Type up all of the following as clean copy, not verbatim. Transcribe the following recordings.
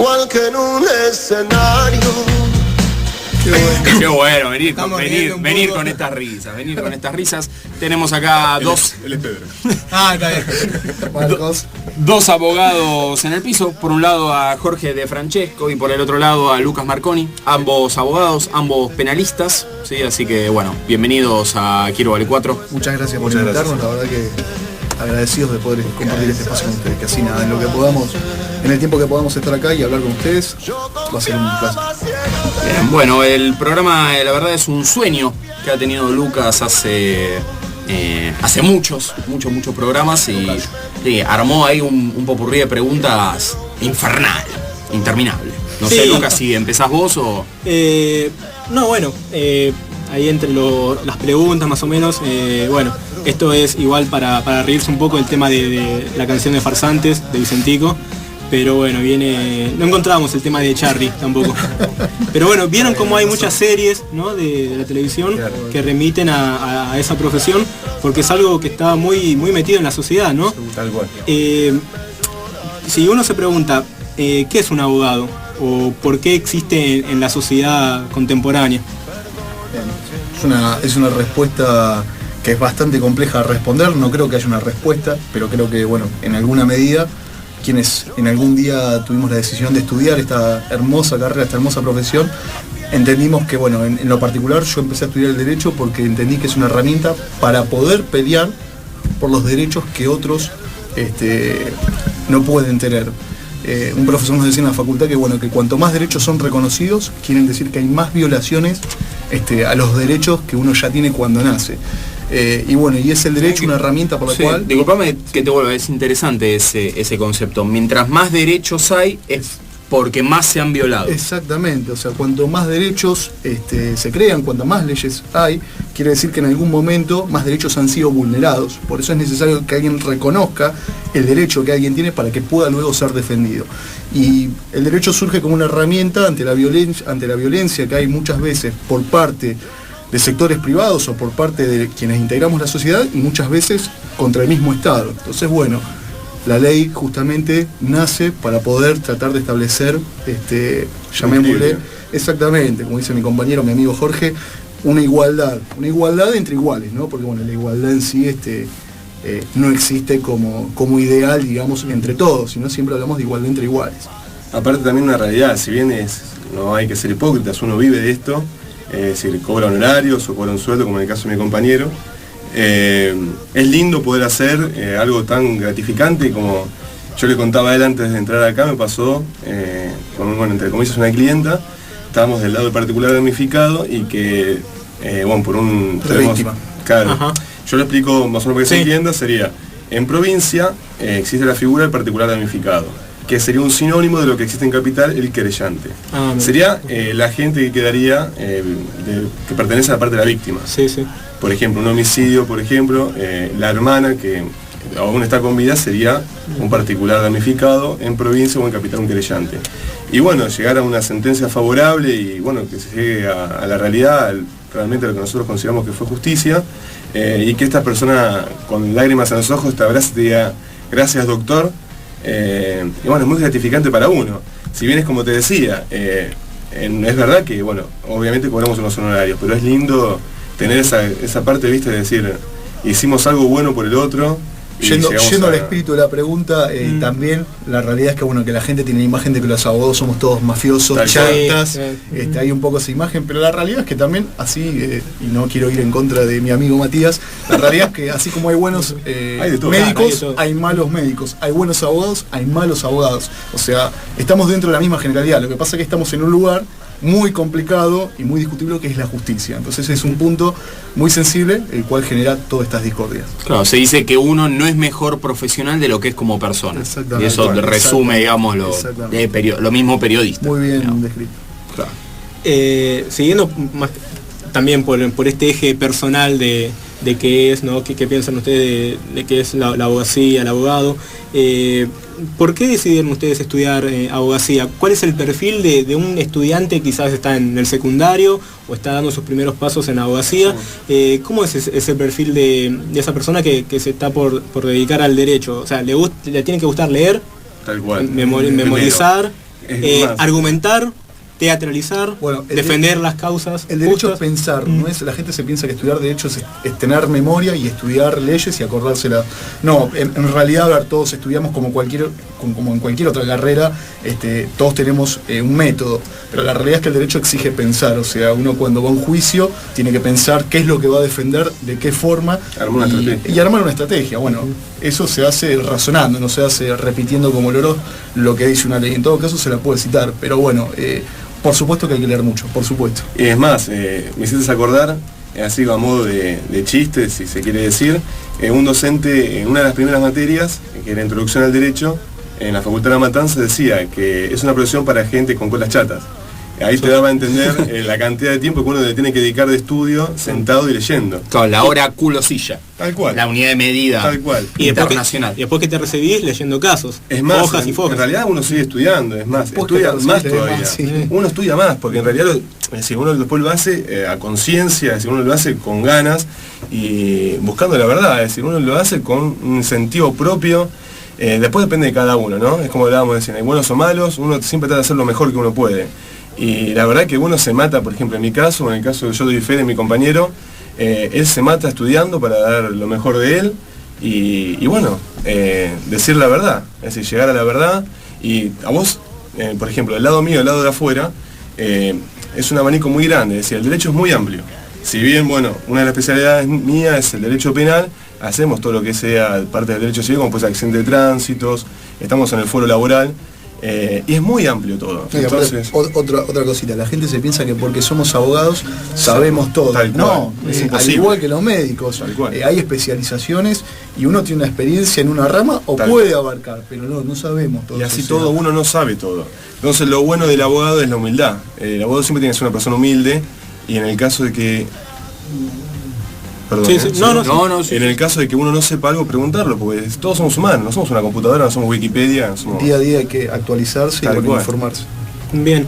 igual que en un escenario. Qué bueno, venir con estas risas, Tenemos acá dos. Él es Pedro. Está bien. Dos abogados en el piso. Por un lado a Jorge De Francesco y por el otro lado a Lucas Marconi. Ambos abogados, ambos penalistas. ¿Sí? Así que bueno, bienvenidos a Quiero Vale 4. Muchas gracias por invitarnos, la verdad que agradecidos de poder compartir este espacio con ustedes, que así nada, en lo que podamos, en el tiempo que podamos estar acá y hablar con ustedes, va a ser un placer. Bien, bueno, el programa la verdad es un sueño que ha tenido Lucas hace muchos programas y armó ahí un popurrí de preguntas interminable. No sé, Lucas, si empezás vos o... No, bueno, ahí entre las preguntas más o menos, bueno, esto es igual para reírse un poco el tema de la canción de Farsantes, de Vicentico, pero bueno, no encontramos el tema de Charly tampoco. Pero bueno, vieron cómo hay muchas series, ¿no?, de la televisión que remiten a esa profesión, porque es algo que está muy metido en la sociedad, ¿no? Tal cual. Si uno se pregunta, ¿qué es un abogado? ¿O por qué existe en la sociedad contemporánea? Es una respuesta que es bastante compleja de responder. No creo que haya una respuesta, pero creo que, bueno, en alguna medida, quienes en algún día tuvimos la decisión de estudiar esta hermosa carrera, esta hermosa profesión, entendimos que, bueno, en lo particular yo empecé a estudiar el derecho porque entendí que es una herramienta para poder pelear por los derechos que otros no pueden tener. Un profesor nos decía en la facultad que, bueno, que cuanto más derechos son reconocidos, quieren decir que hay más violaciones a los derechos que uno ya tiene cuando nace. Y bueno, y es el derecho una herramienta por la cual... Disculpame que te vuelva, es interesante ese concepto. Mientras más derechos hay, es porque más se han violado. Exactamente, o sea, cuanto más derechos se crean, cuanto más leyes hay, quiere decir que en algún momento más derechos han sido vulnerados. Por eso es necesario que alguien reconozca el derecho que alguien tiene para que pueda luego ser defendido. Y el derecho surge como una herramienta ante la violencia que hay muchas veces por parte de sectores privados o por parte de quienes integramos la sociedad y muchas veces contra el mismo Estado. Entonces, bueno, la ley justamente nace para poder tratar de establecer, llamémosle, exactamente, como dice mi compañero, mi amigo Jorge, una igualdad entre iguales, ¿no? Porque bueno, la igualdad en sí no existe como ideal, digamos, entre todos, sino siempre hablamos de igualdad entre iguales. Aparte también una realidad, si bien no hay que ser hipócritas, uno vive de esto, si cobra honorarios o cobra un sueldo, como en el caso de mi compañero, es lindo poder hacer algo tan gratificante como yo le contaba a él antes de entrar acá. Me pasó con, entre comillas, una clienta. Estábamos del lado del particular damnificado y que, por un... Claro, ajá. Yo le explico más o menos para que se entienda. Sería, en provincia existe la figura del particular damnificado, que sería un sinónimo de lo que existe en capital, el querellante. Sería la gente que quedaría, que pertenece a la parte de la víctima. Sí, sí. Por ejemplo, un homicidio, la hermana que aún está con vida sería un particular damnificado, en provincia o en capital un querellante. Y bueno, llegar a una sentencia favorable y bueno, que se llegue a la realidad, realmente lo que nosotros consideramos que fue justicia, y que esta persona con lágrimas en los ojos te abrace y te diga, gracias doctor. Y bueno, es muy gratificante para uno. Si bien es como te decía, es verdad que, bueno, obviamente cobramos unos honorarios, pero es lindo tener esa parte, viste, de decir, hicimos algo bueno por el otro. Yendo al espíritu de la pregunta, también la realidad es que, bueno, que la gente tiene la imagen de que los abogados somos todos mafiosos, chantas, hay un poco esa imagen, pero la realidad es que también, así, y no quiero ir en contra de mi amigo Matías, la realidad es que así como hay buenos médicos, hay malos médicos, hay buenos abogados, hay malos abogados. O sea, estamos dentro de la misma generalidad, lo que pasa es que estamos en un lugar muy complicado y muy discutible, que es la justicia. Entonces es un punto muy sensible, el cual genera todas estas discordias. Claro, se dice que uno no es mejor profesional de lo que es como persona. Y eso resume, digamos, lo mismo periodista. Muy bien descrito. Claro. Siguiendo más también por este eje personal de qué es, ¿no? ¿Qué piensan ustedes de qué es la abogacía, el abogado? ¿Por qué decidieron ustedes estudiar abogacía? ¿Cuál es el perfil de un estudiante que quizás está en el secundario o está dando sus primeros pasos en abogacía? ¿Cómo es ese perfil de esa persona que se está por dedicar al derecho? O sea, ¿le tiene que gustar leer? Tal cual. Memorizar. más. Argumentar, teatralizar, Bueno, defender las causas. El derecho justas. es pensar, no es, la gente se piensa que estudiar derecho es tener memoria y estudiar leyes y acordársela. No, en realidad, a ver, todos estudiamos como en cualquier otra carrera, todos tenemos un método, pero la realidad es que el derecho exige pensar, o sea, uno cuando va a un juicio tiene que pensar qué es lo que va a defender, de qué forma, y armar una estrategia. Bueno, eso se hace razonando, no se hace repitiendo como loro lo que dice una ley. En todo caso se la puede citar, pero bueno, por supuesto que hay que leer mucho, por supuesto. Y es más, me hiciste acordar, así a modo de chiste, si se quiere decir, un docente en una de las primeras materias, que era Introducción al Derecho, en la Facultad de La Matanza, decía que es una profesión para gente con colas chatas. Ahí te daba a entender la cantidad de tiempo que uno le tiene que dedicar de estudio, sentado y leyendo. Claro, la hora culo-silla. Tal cual. La unidad de medida. Tal cual. Y internacional. después que te recibís leyendo casos, Es más, hojas y fojas. en realidad uno sigue estudiando, es más, Después estudia que te más recibís, todavía. más, sí. Uno estudia más, porque en realidad si uno después lo hace a conciencia, es decir, uno lo hace con ganas y buscando la verdad, es decir, uno lo hace con un incentivo propio. Después depende de cada uno, ¿no? Es como hablábamos de decir, hay buenos o malos, uno siempre trata de hacer lo mejor que uno puede. Y la verdad que uno se mata, por ejemplo, en mi caso, o en el caso de yo doy fe de mi compañero, él se mata estudiando para dar lo mejor de él y bueno, decir la verdad, es decir, llegar a la verdad. Y a vos, por ejemplo, del lado mío, del lado de afuera, es un abanico muy grande, es decir, el derecho es muy amplio. Si bien, bueno, una de las especialidades mías es el derecho penal, hacemos todo lo que sea parte del derecho civil, como pues accidente de tránsitos, estamos en el foro laboral, y es muy amplio todo. Entonces, otra cosita, la gente se piensa que porque somos abogados sabemos todo. Tal cual, No, es al imposible. igual que los médicos, Tal cual. hay especializaciones y uno tiene una experiencia en una rama o Tal puede abarcar, pero no sabemos todo. y así eso, o sea, todo uno no sabe todo. Entonces lo bueno del abogado es la humildad. El abogado siempre tiene que ser una persona humilde y en el caso de que... Perdón, Sí, sí. No, sí. En el caso de que uno no sepa algo, preguntarlo, porque todos somos humanos, no somos una computadora, no somos Wikipedia, somos... día a día hay que actualizarse y Tal bueno, cual. informarse. Bien,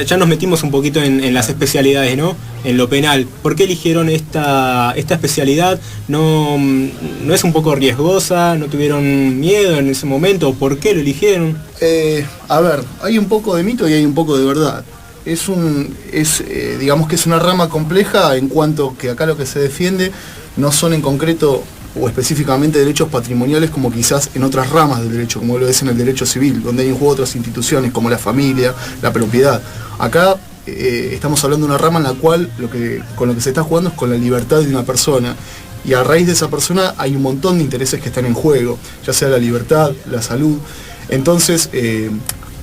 ya nos metimos un poquito en las especialidades, ¿no? En lo penal. ¿Por qué eligieron esta especialidad? ¿No es un poco riesgosa? ¿No tuvieron miedo en ese momento? ¿Por qué lo eligieron? A ver, hay un poco de mito y hay un poco de verdad. Digamos que es una rama compleja en cuanto que acá lo que se defiende no son en concreto o específicamente derechos patrimoniales como quizás en otras ramas del derecho, como lo es en el derecho civil, donde hay en juego otras instituciones como la familia, la propiedad. Acá estamos hablando de una rama en la cual con lo que se está jugando es con la libertad de una persona. Y a raíz de esa persona hay un montón de intereses que están en juego, ya sea la libertad, la salud. Entonces,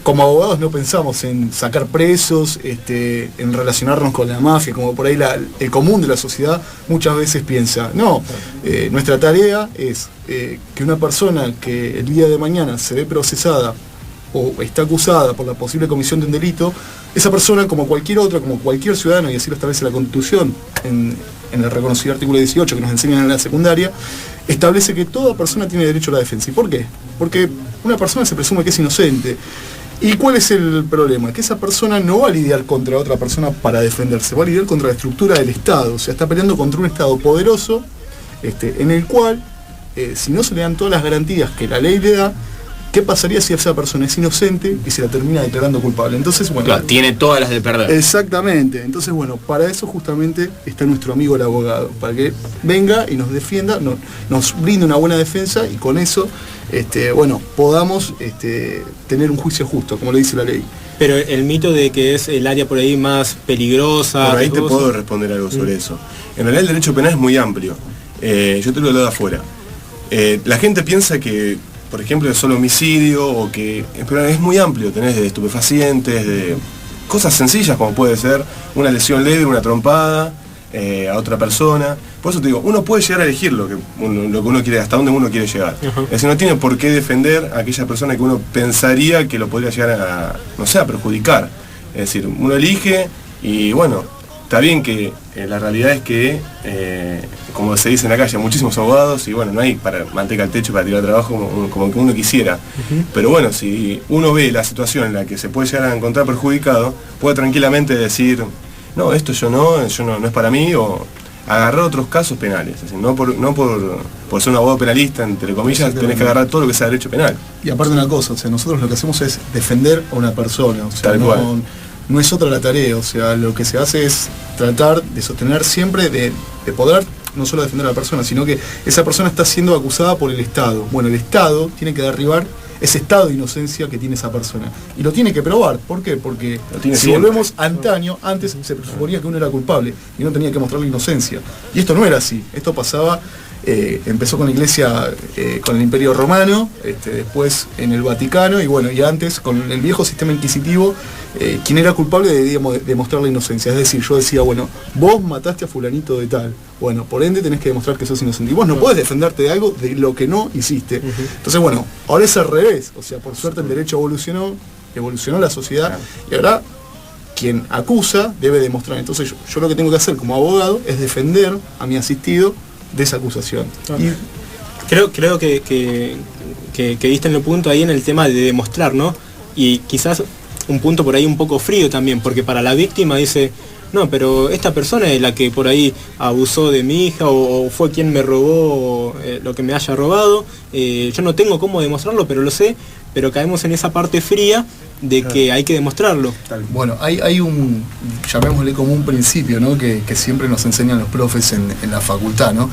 como abogados no pensamos en sacar presos, en relacionarnos con la mafia, como por ahí el común de la sociedad muchas veces piensa. No, nuestra tarea es que una persona que el día de mañana se ve procesada o está acusada por la posible comisión de un delito, esa persona, como cualquier otra, como cualquier ciudadano, y así lo establece la Constitución en el reconocido artículo 18 que nos enseñan en la secundaria, establece que toda persona tiene derecho a la defensa. ¿Y por qué? Porque una persona se presume que es inocente. ¿Y cuál es el problema? Que esa persona no va a lidiar contra otra persona para defenderse, va a lidiar contra la estructura del Estado, o sea, está peleando contra un Estado poderoso, en el cual, si no se le dan todas las garantías que la ley le da, ¿qué pasaría si esa persona es inocente y se la termina declarando culpable? Entonces, bueno... Claro, tiene todas las de perder. Exactamente. Entonces, bueno, para eso justamente está nuestro amigo el abogado, para que venga y nos defienda, nos brinde una buena defensa y con eso, bueno, podamos tener un juicio justo, como le dice la ley. Pero el mito de que es el área por ahí más peligrosa... Por ahí te riesgosa. puedo responder algo sobre eso. En realidad el derecho penal es muy amplio. Yo te lo leo de afuera. La gente piensa que, por ejemplo, es solo homicidio o que... Pero es muy amplio, tenés de estupefacientes, de cosas sencillas como puede ser una lesión leve, una trompada a otra persona. Por eso te digo, uno puede llegar a elegir lo que uno quiere, hasta dónde uno quiere llegar. Es decir, no tiene por qué defender a aquella persona que uno pensaría que lo podría llegar a, no sé, a perjudicar. Es decir, uno elige y bueno, está bien que la realidad es que, como se dice en la calle, hay muchísimos abogados y bueno, no hay para manteca al techo para tirar trabajo como que uno quisiera. Pero bueno, si uno ve la situación en la que se puede llegar a encontrar perjudicado, puede tranquilamente decir, no, esto yo no es para mí, o agarrar otros casos penales. Es decir, no por ser un abogado penalista, entre comillas, tenés que agarrar todo lo que sea derecho penal. Y aparte una cosa, o sea, nosotros lo que hacemos es defender a una persona, o sea, Tal cual. no es otra la tarea, o sea, lo que se hace es tratar de sostener siempre, de poder no solo defender a la persona, sino que esa persona está siendo acusada por el Estado. Bueno, el Estado tiene que derribar ese estado de inocencia que tiene esa persona. Y lo tiene que probar. ¿Por qué? Porque si siempre. volvemos antaño, antes se suponía que uno era culpable y no tenía que mostrar la inocencia. Y esto no era así. Esto pasaba, empezó con la Iglesia, con el Imperio Romano, después en el Vaticano y bueno, y antes con el viejo sistema inquisitivo, quien era culpable debía demostrar la inocencia. Es decir, yo decía, bueno, vos mataste a fulanito de tal. Bueno, por ende tenés que demostrar que sos inocente. Y vos no podés defenderte de algo de lo que no hiciste. Entonces, bueno, ahora es al revés. O sea, por suerte el derecho evolucionó la sociedad y ahora quien acusa debe demostrar. Entonces yo lo que tengo que hacer como abogado es defender a mi asistido de esa acusación. Y Creo que diste en el punto ahí en el tema de demostrar, ¿no? Y quizás un punto por ahí un poco frío también, porque para la víctima dice, no, pero esta persona es la que por ahí abusó de mi hija o fue quien me robó lo que me haya robado. Yo no tengo cómo demostrarlo, pero lo sé, pero caemos en esa parte fría de que hay que demostrarlo. bueno, hay un, llamémosle como un principio, ¿no? que siempre nos enseñan los profes en la facultad, ¿no?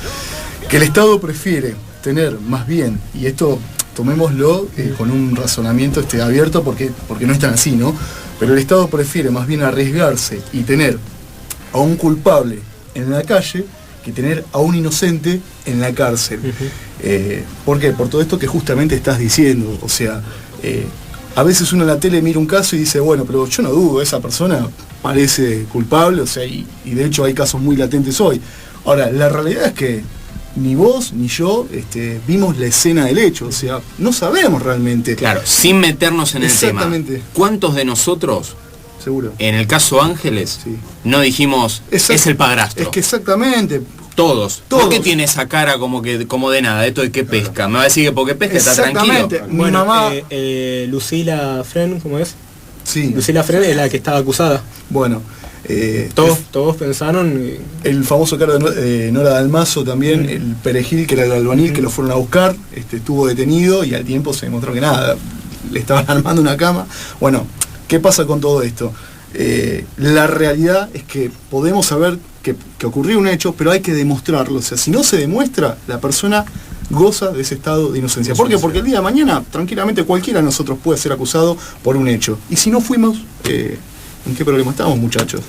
Que el Estado prefiere tener más bien, y esto tomémoslo con un razonamiento abierto porque no es tan así, ¿no? Pero el Estado prefiere más bien arriesgarse y tener a un culpable en la calle que tener a un inocente en la cárcel. ¿Por qué? Por todo esto que justamente estás diciendo. O sea, a veces uno en la tele mira un caso y dice, bueno, pero yo no dudo, esa persona parece culpable, o sea, y de hecho hay casos muy latentes hoy. Ahora, la realidad es que ni vos ni yo vimos la escena del hecho, o sea, no sabemos realmente. Claro, sin meternos en el tema. Exactamente. ¿Cuántos de nosotros, Seguro. en el caso Ángeles, Sí. no dijimos, es el padrastro? Es que exactamente. Todos. Todos. ¿Por qué tiene esa cara como de nada, de esto de que pesca? Me va a decir que porque pesca está tranquilo. Exactamente. Mi Bueno, mamá. Lucila Fren, ¿cómo es? Sí. Lucila Fren es la que estaba acusada. Bueno. Todos pensaron... El famoso caso de Nora Dalmazo también, el Perejil, que era el albañil, que lo fueron a buscar, estuvo detenido y al tiempo se demostró que nada, le estaban armando una cama. Bueno, ¿qué pasa con todo esto? La realidad es que podemos saber que ocurrió un hecho, pero hay que demostrarlo. O sea, si no se demuestra, la persona goza de ese estado de inocencia. ¿Por qué? Porque el día de mañana, tranquilamente, cualquiera de nosotros puede ser acusado por un hecho. Y si no fuimos, ¿en qué problema estamos, muchachos?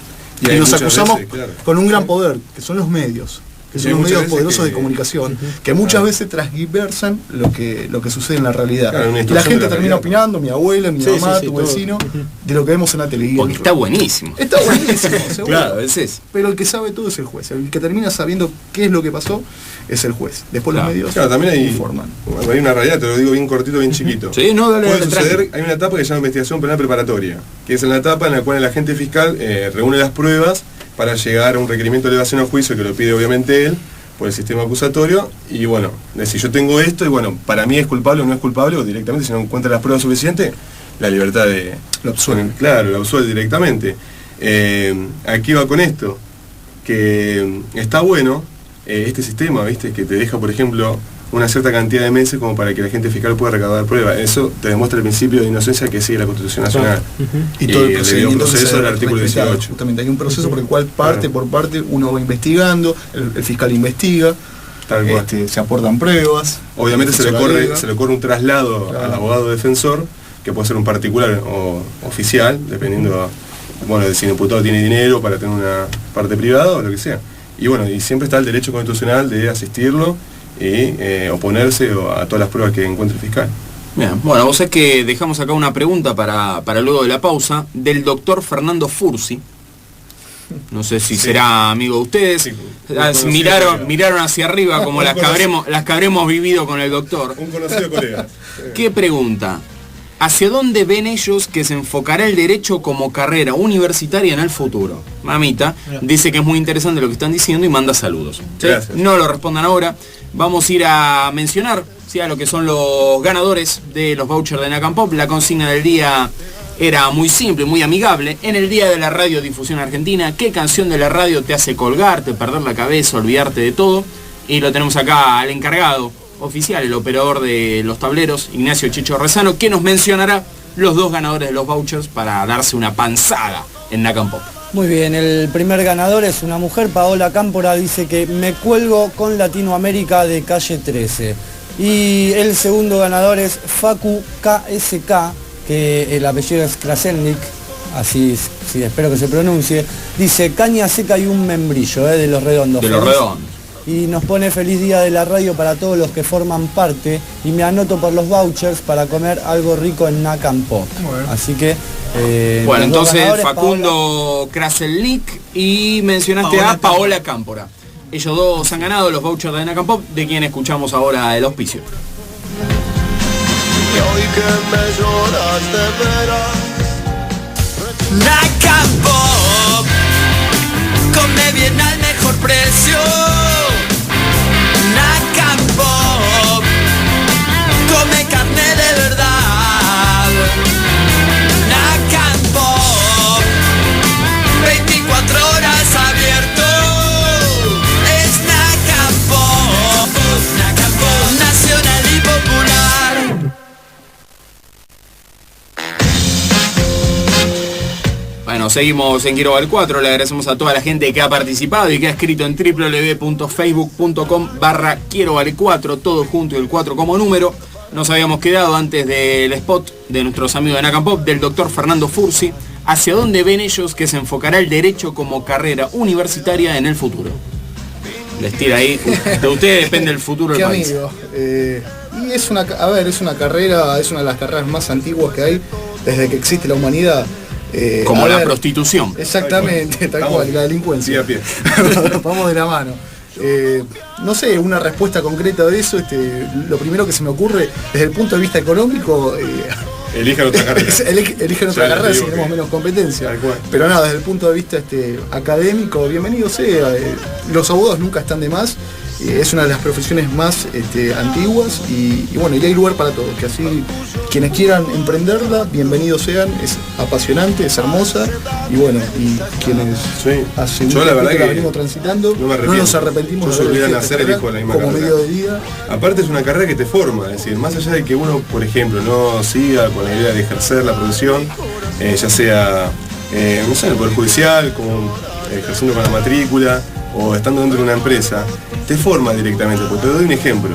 Y Y hay nos muchas acusamos veces, claro. con un gran poder, que son los medios. Que Y son hay los muchas medios veces poderosos que- de comunicación, que muchas veces transgiversan lo que sucede en la realidad. Claro, una y la distorsión gente de la termina realidad. opinando, mi abuela, mi Sí, mamá, sí, tu todo. vecino, de lo que vemos en la televisión. Porque está buenísimo. Está buenísimo, seguro. Claro, ese es. Pero el que sabe todo es el juez. El que termina sabiendo qué es lo que pasó es el juez. Después Claro. los medios Claro, también informan. hay una realidad, te lo digo bien cortito, bien chiquito. Sí, no, dale, Puede dale, suceder, tranqui. hay una etapa que se llama investigación penal preparatoria, que es en la etapa en la cual el agente fiscal reúne las pruebas para llegar a un requerimiento de elevación a juicio que lo pide obviamente él por el sistema acusatorio y bueno, decir yo tengo esto y bueno, para mí es culpable o no es culpable o directamente si no encuentra las pruebas suficientes, la libertad de... Lo absuelven. Claro, lo absuelve directamente. Aquí va con esto, que está bueno este sistema, ¿viste? Que te deja, por ejemplo, una cierta cantidad de meses como para que la agente fiscal pueda recaudar pruebas. Eso te demuestra el principio de inocencia que sigue la Constitución Nacional. Y todo el debido procedimiento que proceso se del debe artículo respetar. 18. Justamente hay un proceso por el cual parte Claro. por parte uno va investigando, el fiscal investiga, Tal cual. se aportan pruebas. Obviamente el se le defensor alega. corre un traslado Claro. al abogado defensor, que puede ser un particular o oficial, dependiendo, bueno, de si el imputado tiene dinero para tener una parte privada o lo que sea. Y bueno, y siempre está el derecho constitucional de asistirlo y oponerse a todas las pruebas que encuentre el fiscal. Bien, bueno, vos es que dejamos acá una pregunta para luego de la pausa, del doctor Fernando Fursi. No sé si Sí. será amigo de ustedes. Sí, Ah, conocido miraron, colega. miraron hacia arriba como Un las que habremos vivido con el doctor. Un conocido colega. ¿Qué pregunta? ¿Hacia dónde ven ellos que se enfocará el derecho como carrera universitaria en el futuro? Mamita dice que es muy interesante lo que están diciendo y manda saludos. ¿Sí? Gracias. No lo respondan ahora. Vamos a ir a mencionar, ¿sí?, a lo que son los ganadores de los vouchers de Nacampop. La consigna del día era muy simple, muy amigable. En el Día de la Radiodifusión Argentina, ¿qué canción de la radio te hace colgarte, perder la cabeza, olvidarte de todo? Y lo tenemos acá al encargado oficial, el operador de los tableros, Ignacio Chicho Rezano, que nos mencionará los 2 ganadores de los vouchers para darse una panzada en Nacan Pop. Muy bien, el primer ganador es una mujer, Paola Cámpora, dice que me cuelgo con Latinoamérica de Calle 13. Y el segundo ganador es Facu KSK, que el apellido es Kraselnik, así sí, espero que se pronuncie. Dice caña seca y un membrillo, de Los Redondos. De Los Redondos. Y nos pone feliz día de la radio para todos los que forman parte y me anoto por los vouchers para comer algo rico en Nacan Pop. Así que bueno, entonces Facundo Kraselnik y mencionaste a Paola Cámpora. Ellos 2 han ganado los vouchers de Nacan Pop, de quien escuchamos ahora el auspicio. Y hoy que me lloras de veras, Nacan Pop, come bien al mejor precio. Nacan Pop, come carne de verdad. Nacan Pop, 24 horas abierto. Es Nacan Pop, Nacan Pop, nacional y popular. Bueno, seguimos en Quiero Val 4, le agradecemos a toda la gente que ha participado y que ha escrito en www.facebook.com/Quiero Val 4, todo junto y el 4 como número. Nos habíamos quedado antes del spot de nuestros amigos de Nacan Pop, del doctor Fernando Fursi, hacia dónde ven ellos que se enfocará el derecho como carrera universitaria en el futuro. Les tira ahí, de ustedes depende el futuro del Qué país. amigo. Y es una carrera, es una de las carreras más antiguas que hay desde que existe la humanidad. Como la prostitución. Exactamente, tal cual, la delincuencia. Sí, a pie. Vamos de la mano. No sé, una respuesta concreta de eso, lo primero que se me ocurre desde el punto de vista económico, Elijan otra carrera. eligen otra carrera si tenemos menos competencia. Pero nada, desde el punto de vista académico, bienvenido sea. Los abogados nunca están de más. Es una de las profesiones más antiguas y bueno, y hay lugar para todos, que así quienes quieran emprenderla, bienvenidos sean, es apasionante, es hermosa y bueno, y quienes hace yo la verdad que la venimos transitando, no nos arrepentimos yo de haber hacer elijo la misma como carrera. medio de día. Aparte es una carrera que te forma, es decir, más allá de que uno, por ejemplo, no siga con la idea de ejercer la profesión, ya sea, no sé, en el Poder Judicial, como ejerciendo con la matrícula, o estando dentro de una empresa, te forma directamente, porque te doy un ejemplo.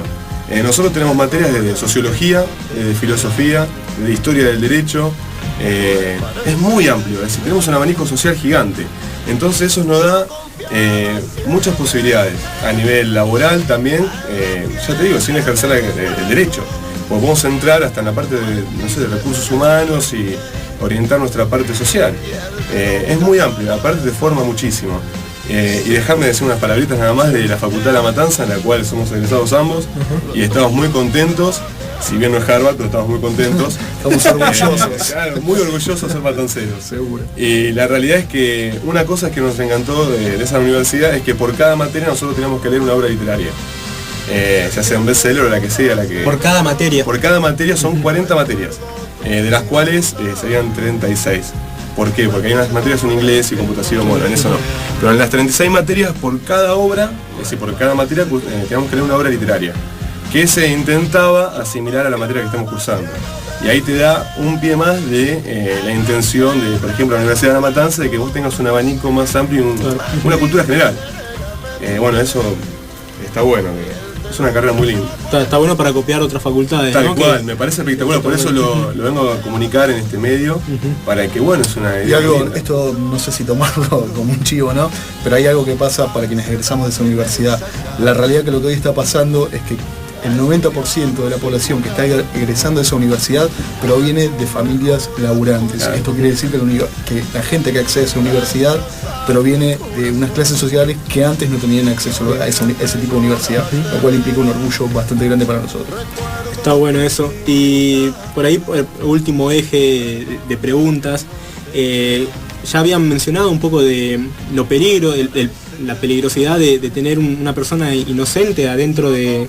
Nosotros tenemos materias de sociología, de filosofía, de historia del derecho, es muy amplio, es decir, tenemos un abanico social gigante. Entonces eso nos da muchas posibilidades, a nivel laboral también, ya te digo, sin ejercer el derecho. Porque podemos entrar hasta en la parte de, no sé, de recursos humanos y orientar nuestra parte social. Es muy amplio, aparte te forma muchísimo. Y dejarme decir unas palabritas nada más de la Facultad de La Matanza, en la cual somos egresados ambos, y estamos muy contentos, si bien no es Harvard, pero estamos muy contentos. Estamos orgullosos. Claro, muy orgullosos de ser matanceros. Seguro. Y la realidad es que una cosa que nos encantó de esa universidad es que por cada materia nosotros teníamos que leer una obra literaria. Ya sea un bestseller o la que sea, la que... Por cada materia. Por cada materia son 40 materias, de las cuales serían 36. ¿Por qué? Porque hay unas materias en inglés y computación, bueno, en eso no. Pero en las 36 materias, por cada obra, es decir, por cada materia, teníamos que leer una obra literaria, que se intentaba asimilar a la materia que estamos cursando. Y ahí te da un pie más de la intención de, por ejemplo, la Universidad de La Matanza, de que vos tengas un abanico más amplio y una cultura general. Bueno, eso está bueno. Es una carrera muy linda. Está bueno para copiar otras facultades. Tal ¿no? cual, me parece espectacular, por eso lo vengo a comunicar en este medio, para que bueno, es una Y idea algo, linda. esto no sé si tomarlo como un chivo, ¿no? Pero hay algo que pasa para quienes egresamos de esa universidad. La realidad que lo que hoy está pasando es que el 90% de la población que está egresando de esa universidad proviene de familias laburantes. Claro. Esto quiere decir que la gente que accede a esa universidad proviene de unas clases sociales que antes no tenían acceso a ese tipo de universidad, lo cual implica un orgullo bastante grande para nosotros. Está bueno eso. Y por ahí, por el último eje de preguntas, ya habían mencionado un poco de lo peligro, el la peligrosidad de tener una persona inocente adentro de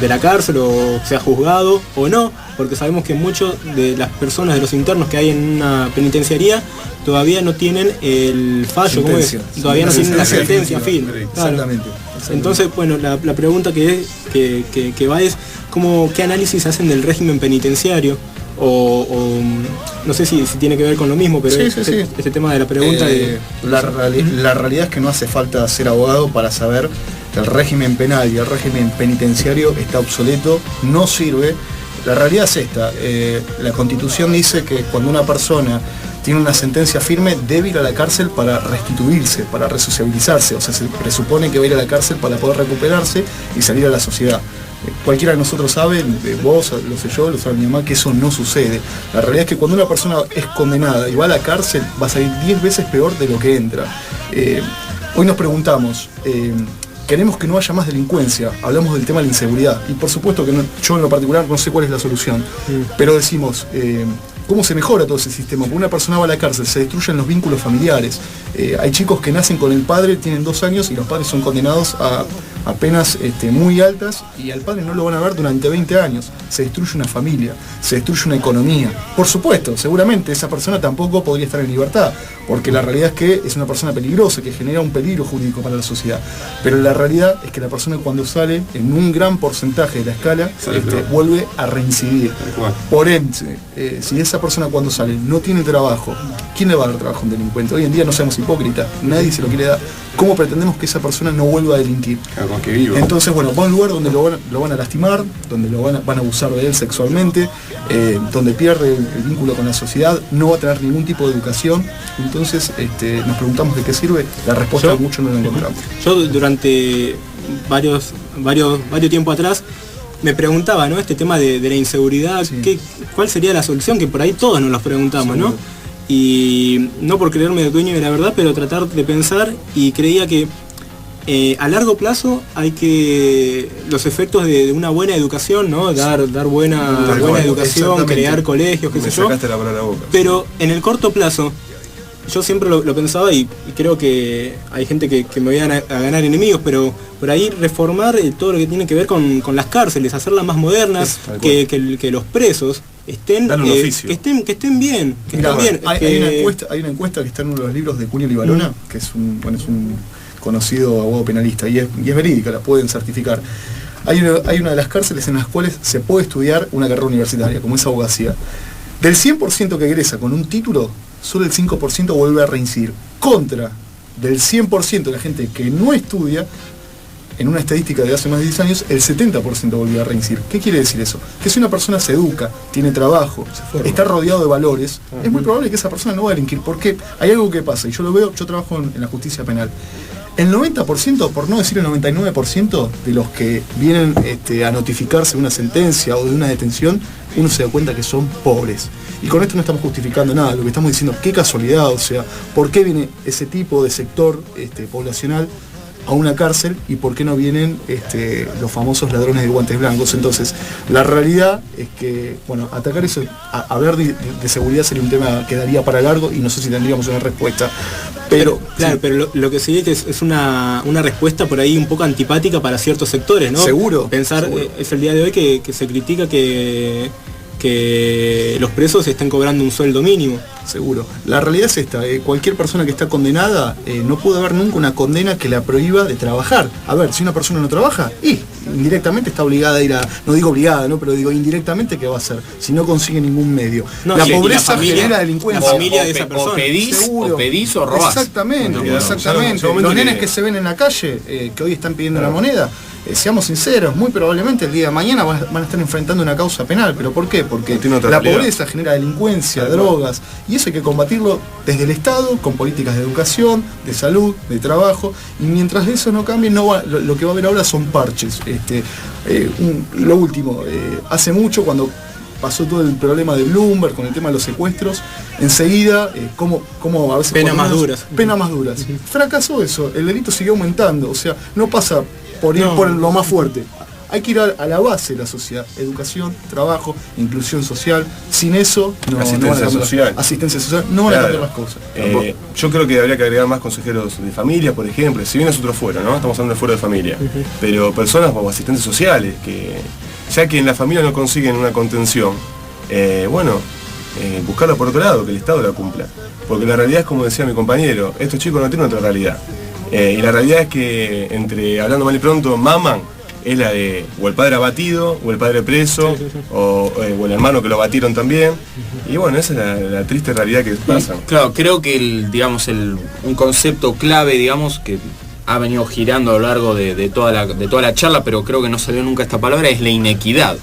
la cárcel, o sea juzgado o no, porque sabemos que muchos de las personas, de los internos que hay en una penitenciaría, todavía no tienen el fallo, ¿cómo es? Todavía no tienen la sentencia firme. Exactamente. Entonces, bueno, la pregunta que va es, ¿qué análisis hacen del régimen penitenciario? O no sé si tiene que ver con lo mismo, pero este tema de la pregunta la realidad es que no hace falta ser abogado para saber que el régimen penal y el régimen penitenciario está obsoleto, no sirve. La realidad es esta, la Constitución dice que cuando una persona tiene una sentencia firme debe ir a la cárcel para restituirse, para resociabilizarse, o sea, se presupone que va a ir a la cárcel para poder recuperarse y salir a la sociedad. Cualquiera de nosotros sabe, vos, lo sé yo, lo sabe mi mamá, que eso no sucede. La realidad es que cuando una persona es condenada y va a la cárcel, va a salir 10 veces peor de lo que entra. Hoy nos preguntamos, queremos que no haya más delincuencia, hablamos del tema de la inseguridad, y por supuesto que yo en lo particular no sé cuál es la solución, pero decimos, ¿cómo se mejora todo ese sistema? Porque una persona va a la cárcel, se destruyen los vínculos familiares. Hay chicos que nacen con el padre, tienen 2 años y los padres son condenados a penas muy altas, y al padre no lo van a ver durante 20 años. Se destruye una familia, se destruye una economía. Por supuesto, seguramente esa persona tampoco podría estar en libertad, porque la realidad es que es una persona peligrosa, que genera un peligro jurídico para la sociedad. Pero la realidad es que la persona cuando sale, en un gran porcentaje de la escala, vuelve a reincidir. Por ende, si esa persona cuando sale no tiene trabajo, ¿quién le va a dar trabajo a un delincuente? Hoy en día no seamos hipócritas, nadie se lo quiere dar. ¿Cómo pretendemos que esa persona no vuelva a delinquir? Entonces, bueno, va a un lugar donde lo van a lastimar, donde van a abusar de él sexualmente, donde pierde el vínculo con la sociedad, no va a tener ningún tipo de educación. Entonces, nos preguntamos de qué sirve. La respuesta mucho no la encontramos. Yo durante varios tiempo atrás me preguntaba, ¿no? Este tema de la inseguridad, ¿cuál sería la solución? Que por ahí todos nos los preguntamos, ¿no? Y no por creerme el dueño de la verdad, pero tratar de pensar, y creía que a largo plazo hay que los efectos de una buena educación, ¿no? Dar buena educación, crear colegios, qué sé yo. Pero en el corto plazo, yo siempre lo pensaba, y creo que hay gente que me van a ganar enemigos, pero por ahí reformar todo lo que tiene que ver con las cárceles, hacerlas más modernas, que los presos estén bien. Hay una encuesta que está en uno de los libros de Cunio Libarona, que es un conocido abogado penalista, y es verídica, la pueden certificar. Hay una de las cárceles en las cuales se puede estudiar una carrera universitaria, como es abogacía. Del 100% que egresa con un título, solo el 5% vuelve a reincidir. Contra del 100% de la gente que no estudia, en una estadística de hace más de 10 años, el 70% volvió a reincidir. ¿Qué quiere decir eso? Que si una persona se educa, tiene trabajo, está rodeado de valores, es muy probable que esa persona no va a delinquir. Porque hay algo que pasa, y yo lo veo, yo trabajo en la justicia penal. El 90%, por no decir el 99%, de los que vienen a notificarse de una sentencia o de una detención, uno se da cuenta que son pobres. Y con esto no estamos justificando nada, lo que estamos diciendo, qué casualidad, o sea, ¿por qué viene ese tipo de sector poblacional a una cárcel y por qué no vienen los famosos ladrones de guantes blancos? Entonces, la realidad es que, bueno, atacar eso, hablar de seguridad sería un tema que daría para largo y no sé si tendríamos una respuesta. Pero lo que sí es una respuesta por ahí un poco antipática para ciertos sectores, ¿no? Seguro. Es el día de hoy que se critica que los presos están cobrando un sueldo mínimo. Seguro. La realidad es esta, cualquier persona que está condenada, no puede haber nunca una condena que la prohíba de trabajar. A ver, si una persona no trabaja, indirectamente está obligada a ir no digo obligada, ¿no? Pero digo indirectamente, ¿qué va a hacer? Si no consigue ningún medio. No, la pobreza genera delincuencia. La familia de esa persona. O pedís o robás. Exactamente. Los nenes que se ven en la calle, que hoy están pidiendo una moneda, seamos sinceros, muy probablemente el día de mañana van a estar enfrentando una causa penal. ¿Pero por qué? Porque la pobreza genera delincuencia, drogas, y eso hay que combatirlo desde el Estado, con políticas de educación, de salud, de trabajo, y mientras eso no cambie, lo que va a haber ahora son parches. Lo último, hace mucho, cuando pasó todo el problema de Bloomberg con el tema de los secuestros, enseguida, como a veces... Penas más duras. Fracasó eso, el delito siguió aumentando, o sea, no pasa por ir por lo más fuerte. hay que ir a la base de la sociedad, educación, trabajo, inclusión social. Sin eso no Asistencia van a cambiar. social. Asistencia social, no van a cambiar las cosas. Yo creo que habría que agregar más consejeros de familia, por ejemplo, si bien es otro fuero, ¿no? Estamos hablando de fuero de familia, pero personas como asistentes sociales, que ya que en la familia no consiguen una contención, buscarla por otro lado, que el Estado la cumpla. Porque la realidad es, como decía mi compañero, estos chicos no tienen otra realidad. Y la realidad es que, hablando mal y pronto, maman es la de o el padre abatido, o el padre preso, o el hermano que lo batieron también. Y bueno, esa es la triste realidad que pasa. Claro, creo que un concepto clave, digamos, que ha venido girando a lo largo de toda la charla, pero creo que no salió nunca esta palabra, es la inequidad.